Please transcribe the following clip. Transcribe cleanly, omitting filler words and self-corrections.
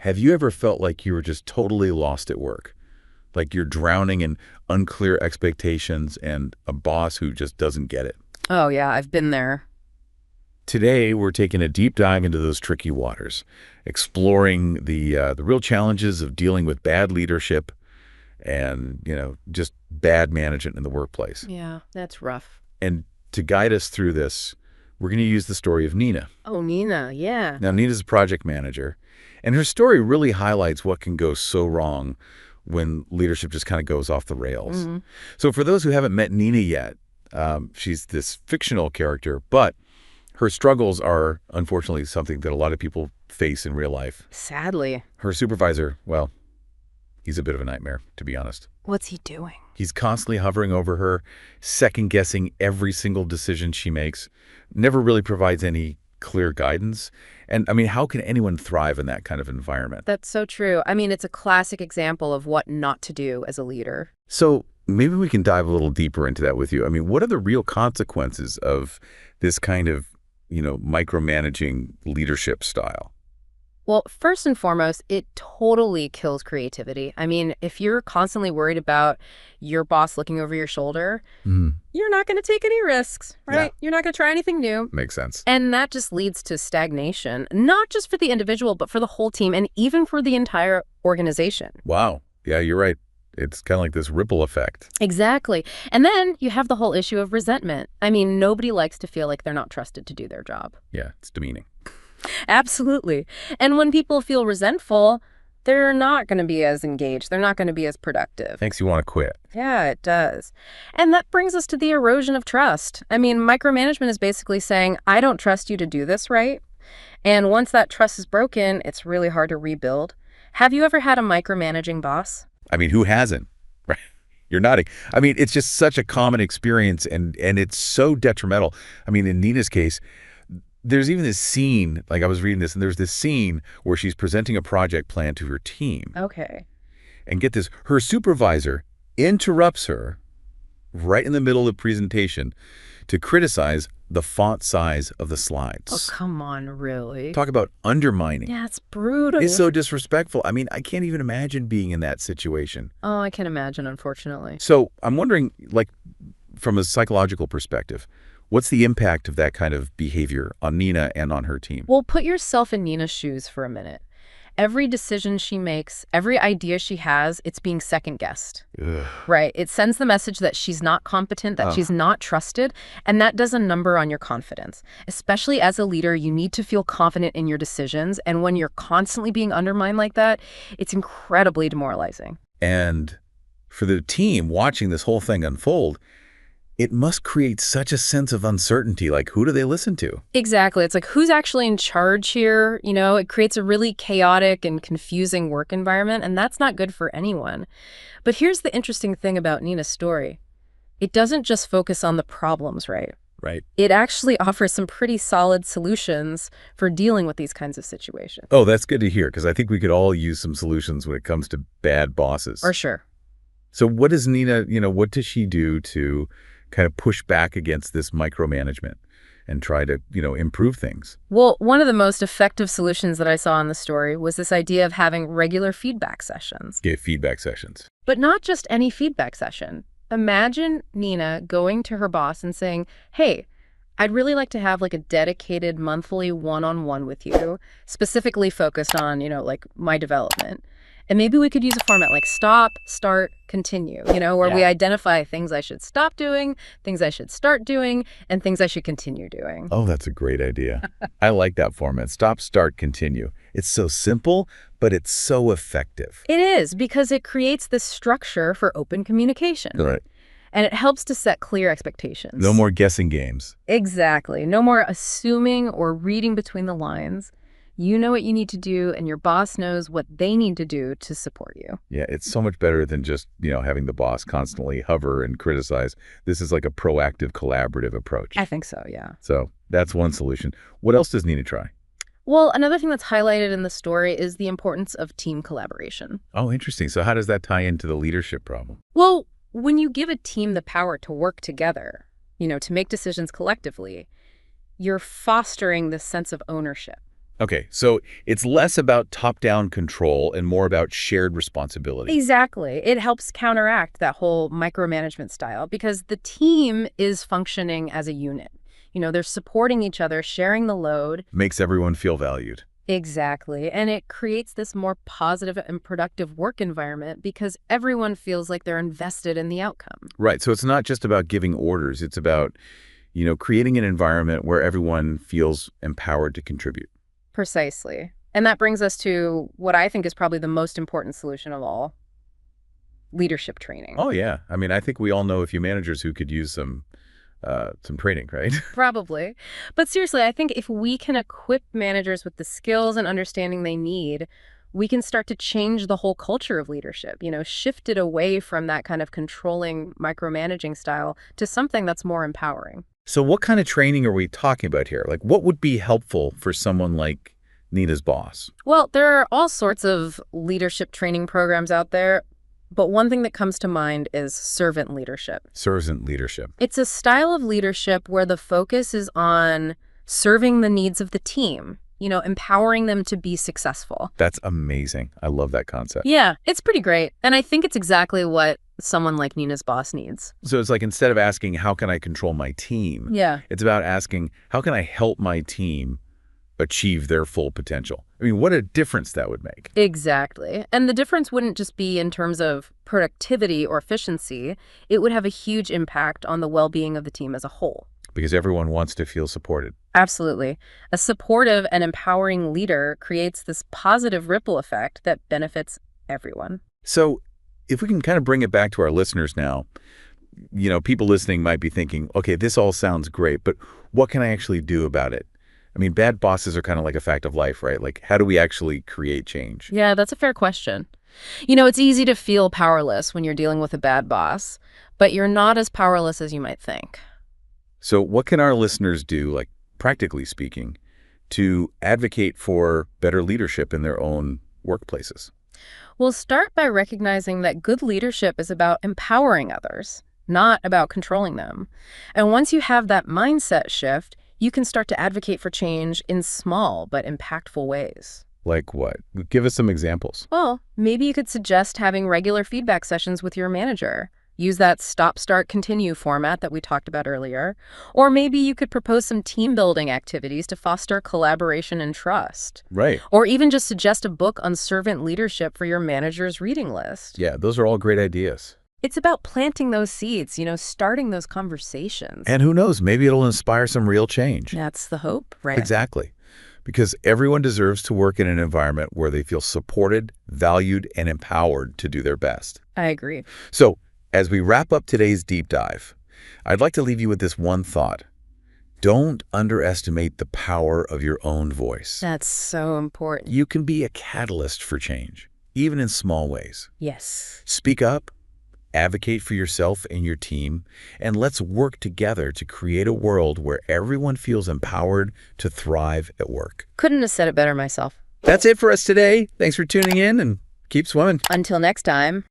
Have you ever felt like you were just totally lost at work? Like you're drowning in unclear expectations and a boss who just doesn't get it? Oh, yeah, I've been there. Today, we're taking a deep dive into those tricky waters, exploring the real challenges of dealing with bad leadership and, just bad management in the workplace. Yeah, that's rough. And to guide us through this, we're going to use the story of Nina. Oh, Nina, yeah. Now, Nina's a project manager, and her story really highlights what can go so wrong when leadership just kind of goes off the rails. So for those who haven't met Nina yet, she's this fictional character, but her struggles are, unfortunately, something that a lot of people face in real life. Sadly. Her supervisor, well, he's a bit of a nightmare, to be honest. What's he doing? He's constantly hovering over her, second-guessing every single decision she makes, never really provides any clear guidance. And, how can anyone thrive in that kind of environment? That's so true. It's a classic example of what not to do as a leader. So maybe we can dive a little deeper into that with you. What are the real consequences of this kind of micromanaging leadership style? Well, first and foremost, it totally kills creativity. If you're constantly worried about your boss looking over your shoulder, you're not going to take any risks, right? Yeah. You're not going to try anything new. Makes sense. And that just leads to stagnation, not just for the individual, but for the whole team and even for the entire organization. Wow. Yeah, you're right. It's kind of like this ripple effect. Exactly. And then you have the whole issue of resentment. Nobody likes to feel like they're not trusted to do their job. Yeah, it's demeaning. Absolutely. And when people feel resentful, they're not going to be as engaged. They're not going to be as productive. Makes you want to quit. Yeah, it does. And that brings us to the erosion of trust. Micromanagement is basically saying, I don't trust you to do this right. And once that trust is broken, it's really hard to rebuild. Have you ever had a micromanaging boss? Who hasn't? Right? You're nodding. It's just such a common experience, and it's so detrimental. In Nina's case, there's even this scene, like I was reading this, and there's this scene where she's presenting a project plan to her team. Okay. And get this, her supervisor interrupts her right in the middle of the presentation to criticize the font size of the slides. Oh, come on, really? Talk about undermining. Yeah, it's brutal. It's so disrespectful. I can't even imagine being in that situation. Oh, I can imagine, unfortunately. So I'm wondering, from a psychological perspective, what's the impact of that kind of behavior on Nina and on her team? Well, put yourself in Nina's shoes for a minute. Every decision she makes, every idea she has, it's being second-guessed. Right? It sends the message that she's not competent, that she's not trusted, and that does a number on your confidence. Especially as a leader, you need to feel confident in your decisions, and when you're constantly being undermined like that, it's incredibly demoralizing. And for the team watching this whole thing unfold, it must create such a sense of uncertainty. Who do they listen to? Exactly. It's like, who's actually in charge here? It creates a really chaotic and confusing work environment, and that's not good for anyone. But here's the interesting thing about Nina's story. It doesn't just focus on the problems, right? Right. It actually offers some pretty solid solutions for dealing with these kinds of situations. Oh, that's good to hear, because I think we could all use some solutions when it comes to bad bosses. For sure. So what does Nina, what does she do to kind of push back against this micromanagement and try to, improve things? Well, one of the most effective solutions that I saw in the story was this idea of having regular feedback sessions. Yeah, feedback sessions. But not just any feedback session. Imagine Nina going to her boss and saying, hey, I'd really like to have a dedicated monthly one-on-one with you, specifically focused on, my development. And maybe we could use a format like stop, start, continue, where we identify things I should stop doing, things I should start doing, and things I should continue doing. Oh, that's a great idea. I like that format. Stop, start, continue. It's so simple, but it's so effective. It is, because it creates this structure for open communication. Right. And it helps to set clear expectations. No more guessing games. Exactly. No more assuming or reading between the lines. You know what you need to do, and your boss knows what they need to do to support you. Yeah, it's so much better than just, having the boss constantly hover and criticize. This is like a proactive, collaborative approach. I think so, yeah. So that's one solution. What else does Nina try? Well, another thing that's highlighted in the story is the importance of team collaboration. Oh, interesting. So how does that tie into the leadership problem? Well, when you give a team the power to work together, to make decisions collectively, you're fostering this sense of ownership. Okay, so it's less about top-down control and more about shared responsibility. Exactly. It helps counteract that whole micromanagement style because the team is functioning as a unit. They're supporting each other, sharing the load. Makes everyone feel valued. Exactly. And it creates this more positive and productive work environment because everyone feels like they're invested in the outcome. Right, so it's not just about giving orders. It's about, creating an environment where everyone feels empowered to contribute. Precisely. And that brings us to what I think is probably the most important solution of all, leadership training. Oh, yeah. I mean, I think we all know a few managers who could use some training, right? Probably. But seriously, I think if we can equip managers with the skills and understanding they need, we can start to change the whole culture of leadership, shift it away from that kind of controlling, micromanaging style to something that's more empowering. So what kind of training are we talking about here? Like, what would be helpful for someone like Nina's boss? Well, there are all sorts of leadership training programs out there, but one thing that comes to mind is servant leadership. Servant leadership. It's a style of leadership where the focus is on serving the needs of the team, empowering them to be successful. That's amazing. I love that concept. Yeah, it's pretty great. And I think it's exactly what someone like Nina's boss needs. So it's like instead of asking, how can I control my team? Yeah. It's about asking, how can I help my team achieve their full potential? I mean, what a difference that would make. Exactly. And the difference wouldn't just be in terms of productivity or efficiency. It would have a huge impact on the well-being of the team as a whole. Because everyone wants to feel supported. Absolutely. A supportive and empowering leader creates this positive ripple effect that benefits everyone. So if we can kind of bring it back to our listeners now, people listening might be thinking, okay, this all sounds great, but what can I actually do about it? I mean, bad bosses are kind of like a fact of life, right? Like, how do we actually create change? Yeah, that's a fair question. It's easy to feel powerless when you're dealing with a bad boss, but you're not as powerless as you might think. So what can our listeners do, like practically speaking, to advocate for better leadership in their own workplaces? We'll start by recognizing that good leadership is about empowering others, not about controlling them. And once you have that mindset shift, you can start to advocate for change in small but impactful ways. Like what? Give us some examples. Well, maybe you could suggest having regular feedback sessions with your manager. Use that stop, start, continue format that we talked about earlier. Or maybe you could propose some team building activities to foster collaboration and trust. Right. Or even just suggest a book on servant leadership for your manager's reading list. Yeah, those are all great ideas. It's about planting those seeds, starting those conversations. And who knows, maybe it'll inspire some real change. That's the hope, right? Exactly. Because everyone deserves to work in an environment where they feel supported, valued, and empowered to do their best. I agree. So, as we wrap up today's deep dive, I'd like to leave you with this one thought. Don't underestimate the power of your own voice. That's so important. You can be a catalyst for change, even in small ways. Yes. Speak up, advocate for yourself and your team, and let's work together to create a world where everyone feels empowered to thrive at work. Couldn't have said it better myself. That's it for us today. Thanks for tuning in and keep swimming. Until next time.